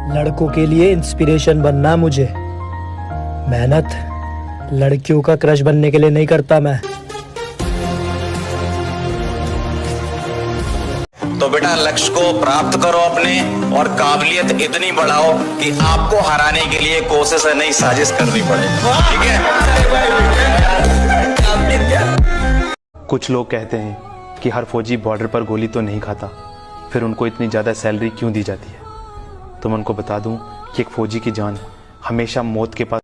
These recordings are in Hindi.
लड़कों के लिए इंस्पिरेशन बनना मुझे। मेहनत लड़कियों का क्रश बनने के लिए नहीं करता मैं। तो बेटा लक्ष्य को प्राप्त करो अपने और काबिलियत इतनी बढ़ाओ कि आपको हराने के लिए कोशिश नहीं साजिश करनी पड़े। ठीक है? कुछ लोग कहते हैं कि हर फौजी बॉर्डर पर गोली तो नहीं खाता, फिर उनको इतनी ज्यादा सैलरी क्यों दी जाती है? तो मैं उनको बता दूं कि एक फौजी की जान हमेशा मौत के पास।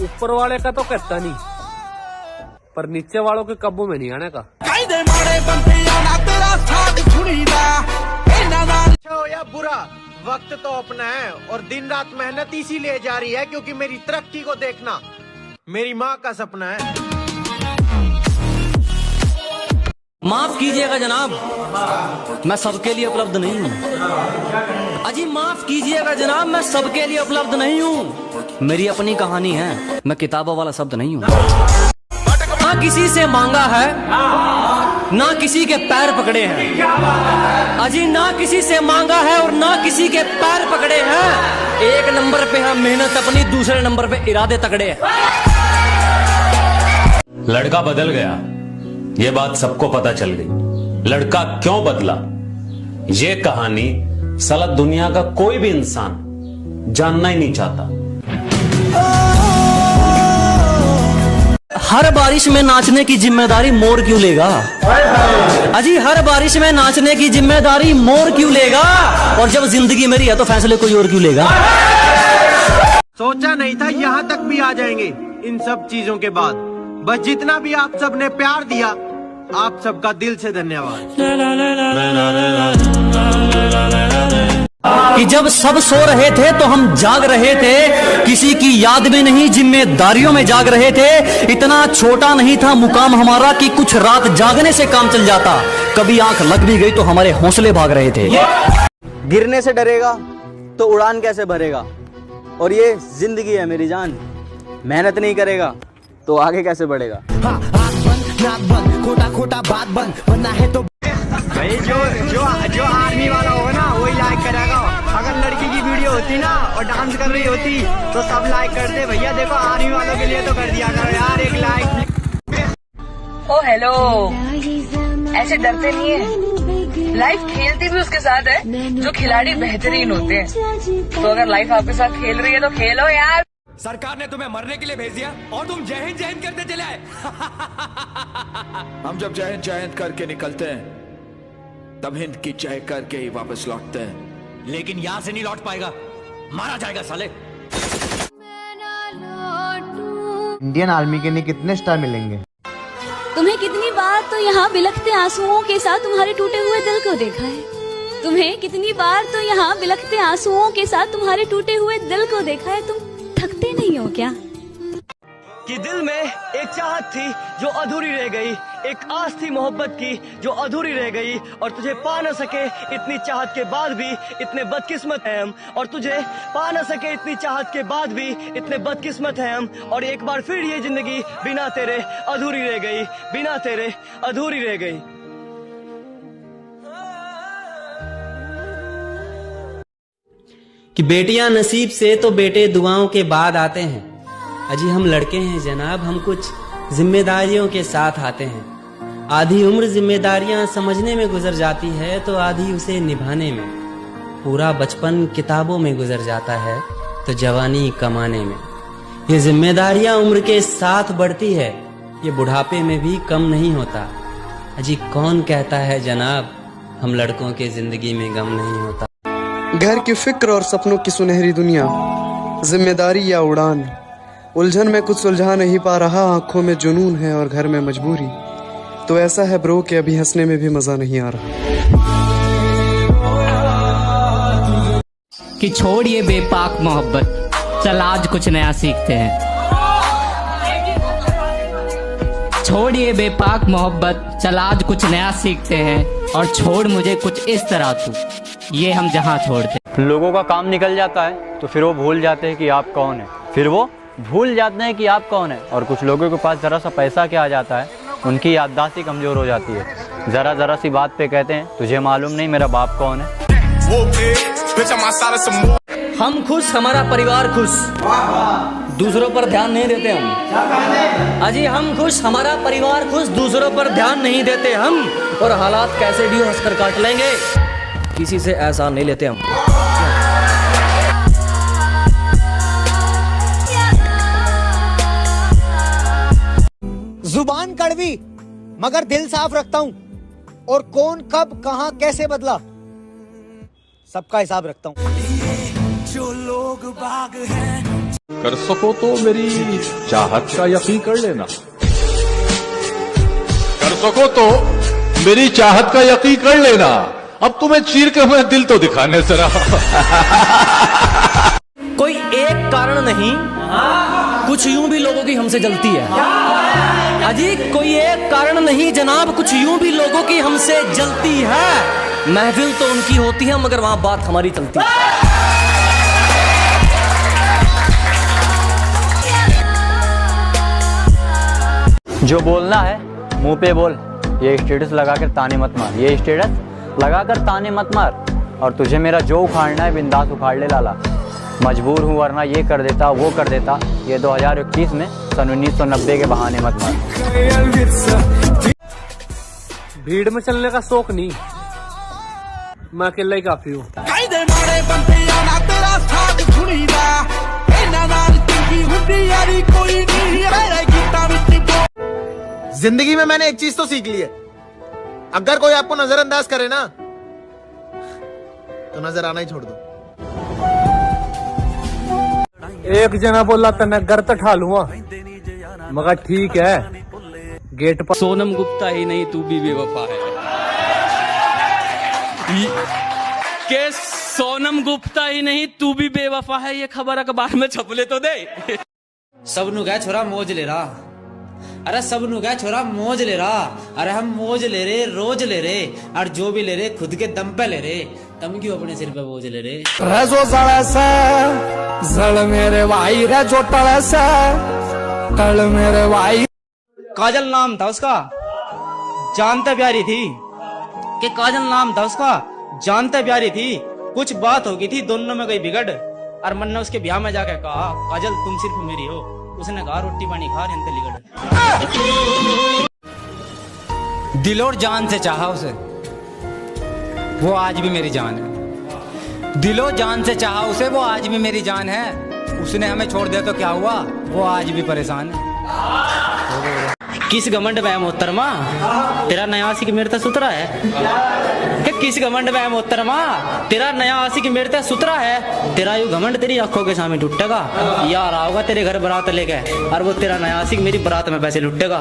ऊपर वाले का तो कहता नहीं, पर नीचे वालों के काबू में नहीं आने का। अच्छा या बुरा, वक्त तो अपना है और दिन रात मेहनत इसीलिए जारी है क्योंकि मेरी तरक्की को देखना मेरी माँ का सपना है। माफ कीजिएगा जनाब, मैं सबके लिए उपलब्ध नहीं हूँ। अजी माफ कीजिएगा जनाब, मैं सबके लिए उपलब्ध नहीं हूँ। मेरी अपनी कहानी है, मैं किताबों वाला शब्द नहीं हूँ। ना किसी से मांगा है, ना किसी के पैर पकड़े हैं। अजी ना किसी से मांगा है और ना किसी के पैर पकड़े हैं। एक नंबर पे है मेहनत अपनी, दूसरे नंबर पे इरादे तगड़े हैं। लड़का बदल गया, ये बात सबको पता चल गई। लड़का क्यों बदला, ये कहानी साला दुनिया का कोई भी इंसान जानना ही नहीं चाहता। हर बारिश में नाचने की जिम्मेदारी मोर क्यों लेगा? अजी हर बारिश में नाचने की जिम्मेदारी मोर क्यों लेगा? और जब जिंदगी मेरी है तो फैसले कोई और क्यों लेगा? सोचा नहीं था यहाँ तक भी आ जाएंगे इन सब चीजों के बाद। बस जितना भी आप सब ने प्यार दिया, आप सबका दिल से धन्यवाद। कि जब सब सो रहे थे तो हम जाग रहे थे, किसी की याद में नहीं जिम्मेदारियों में जाग रहे थे। इतना छोटा नहीं था मुकाम हमारा कि कुछ रात जागने से काम चल जाता। कभी आंख लग भी गई तो हमारे हौसले भाग रहे थे। गिरने से डरेगा तो उड़ान कैसे भरेगा? और ये जिंदगी है मेरी जान, मेहनत नहीं करेगा तो आगे कैसे बढ़ेगा? खोटा खोटा बात बंद बनना है तो भाई जो आर्मी वाला होगा ना वही लाइक करेगा। अगर लड़की की वीडियो होती ना और डांस कर रही होती तो सब लाइक करते। भैया देखो आर्मी वालों के लिए तो कर दिया करो यार एक लाइक। ओ हेलो, ऐसे डरते नहीं है। लाइफ खेलती भी उसके साथ है जो खिलाड़ी बेहतरीन होते हैं। तो अगर लाइफ आपके साथ खेल रही है तो खेलो यार। सरकार ने तुम्हें मरने के लिए भेज दिया और तुम जय हिंद करते चले आए। हम जब जय हिंद करके निकलते हैं तब हिंद की जय करके ही वापस लौटते हैं। लेकिन यहाँ से नहीं लौट पाएगा, मारा जाएगा साले। इंडियन आर्मी के लिए कितने स्टार मिलेंगे? तुम्हें कितनी बार तो यहाँ बिलखते आंसुओं के साथ तुम्हारे टूटे हुए दिल को देखा है। तुम्हें कितनी बार तो यहाँ बिलखते आंसुओं के साथ तुम्हारे टूटे हुए दिल को देखा है। तुम थकते नहीं हो क्या? कि दिल में एक चाहत थी जो अधूरी रह गई, एक आस थी मोहब्बत की जो अधूरी रह गई, और तुझे पा न सके इतनी चाहत के बाद भी इतने बदकिस्मत हैं हम। और तुझे पा न सके इतनी चाहत के बाद भी इतने बदकिस्मत हैं हम। और एक बार फिर ये जिंदगी बिना तेरे अधूरी रह गई, बिना तेरे अधूरी रह गई। कि बेटियां नसीब से तो बेटे दुआओं के बाद आते हैं। अजी हम लड़के हैं जनाब, हम कुछ जिम्मेदारियों के साथ आते हैं। आधी उम्र जिम्मेदारियां समझने में गुजर जाती है तो आधी उसे निभाने में। पूरा बचपन किताबों में गुजर जाता है तो जवानी कमाने में। ये जिम्मेदारियां उम्र के साथ बढ़ती है, ये बुढ़ापे में भी कम नहीं होता। अजी कौन कहता है जनाब हम लड़कों के जिंदगी में गम नहीं होता? घर की फिक्र और सपनों की सुनहरी दुनिया, जिम्मेदारी या उड़ान, उलझन में कुछ सुलझा नहीं पा रहा। आंखों में जुनून है और घर में मजबूरी। तो ऐसा है ब्रो कि अभी हंसने में भी मजा नहीं आ रहा। कि छोड़िए बेपाक मोहब्बत, चल आज कुछ नया सीखते हैं। छोड़िए बेपाक मोहब्बत, चल आज कुछ नया सीखते हैं। और छोड़ मुझे कुछ इस तरह तू, ये हम जहाँ छोड़ते। लोगों का काम निकल जाता है तो फिर वो भूल जाते हैं कि आप कौन है। फिर वो भूल जाते हैं कि आप कौन है। और कुछ लोगों के पास ज़रा सा पैसा क्या आ जाता है, उनकी याददाश्त ही कमज़ोर हो जाती है। ज़रा सी बात पे कहते हैं तुझे मालूम नहीं मेरा बाप कौन है। हम खुश, हमारा परिवार खुश, दूसरों पर ध्यान नहीं देते हम। अजी हम खुश, हमारा परिवार खुश, दूसरों पर ध्यान नहीं देते हम, और हालात कैसे भी हंसकर काट लेंगे, किसी से ऐसा नहीं लेते हम। जुबान कड़वी मगर दिल साफ रखता हूं, और कौन कब कहां कैसे बदला सबका हिसाब रखता हूं। जो लोग बाग हैं कर सको तो मेरी चाहत का यकीन कर लेना, कर सको तो मेरी चाहत का यकीन कर लेना। अब तुम्हें चीर के मैं दिल तो दिखाने से रहा। कोई एक कारण नहीं, कुछ यूं भी लोगों की हमसे जलती है। अजी कोई एक कारण नहीं जनाब, कुछ यूं भी लोगों की हमसे जलती है। महफिल तो उनकी होती है मगर वहां बात हमारी चलती है। जो बोलना है मुंह पे बोल, ये स्टेटस लगाकर ताने मत मार, ये स्टेटस लगाकर ताने मत मार। और तुझे मेरा जो उखाड़ना है बिंदास उखाड़ ले लाला, मजबूर हूँ वरना ये कर देता वो कर देता। ये 2021 में सन 1990 के बहाने मत मार। भीड़ में चलने का शौक नहीं, मैं अकेला ही काफी हूँ। जिंदगी में मैंने एक चीज तो सीख ली है, अगर कोई आपको नजरअंदाज करे ना तो नजर आना ही छोड़ दो। एक जना बोला तने घर तो ठा लूंगा, मगर ठीक है गेट पर। सोनम गुप्ता ही नहीं तू भी बेवफा है। के सोनम गुप्ता ही नहीं तू भी बेवफा है, ये खबर अखबार में छप ले तो दे। सब नु गया छोरा मौज ले रहा, अरे सब नु गया छोरा मौज ले रहा। अरे हम मौज ले रहे रोज ले रहे, और जो भी ले रहे खुद के दम पे ले रहे, तुम क्यों अपने सिर पे बोझ ले रहे। रजो जड़ मेरे भाई रजो टड़सा कल मेरे भाई। काजल नाम था उसका, जानते प्यारी थी कि काजल नाम था उसका, जानते प्यारी थी। कुछ बात हो गई थी दोनों में गई बिगड़, और मन ने उसके ब्याह में जाके कहा काजल तुम सिर्फ मेरी हो। उसने कहा रोटी पानी खा रहे लिगड़। दिल और जान से चाहा उसे, वो आज भी मेरी जान है। दिलो जान से चाहा उसे, वो आज भी मेरी जान है। उसने हमें छोड़ दिया तो क्या हुआ, वो आज भी परेशान है। किस घमंड में मोहतरमा तेरा नया आशिक मेरे तक सुतरा है, कि किस घमंड में मोहतरमा तेरा नया आशिक मेरे तक सुतरा है। तेरा यू घमंड तेरी आंखों के सामने टूटेगा, यार आओगा तेरे घर बारात लेके, और वो तेरा नया आशिक मेरी बारात में पैसे लुटेगा।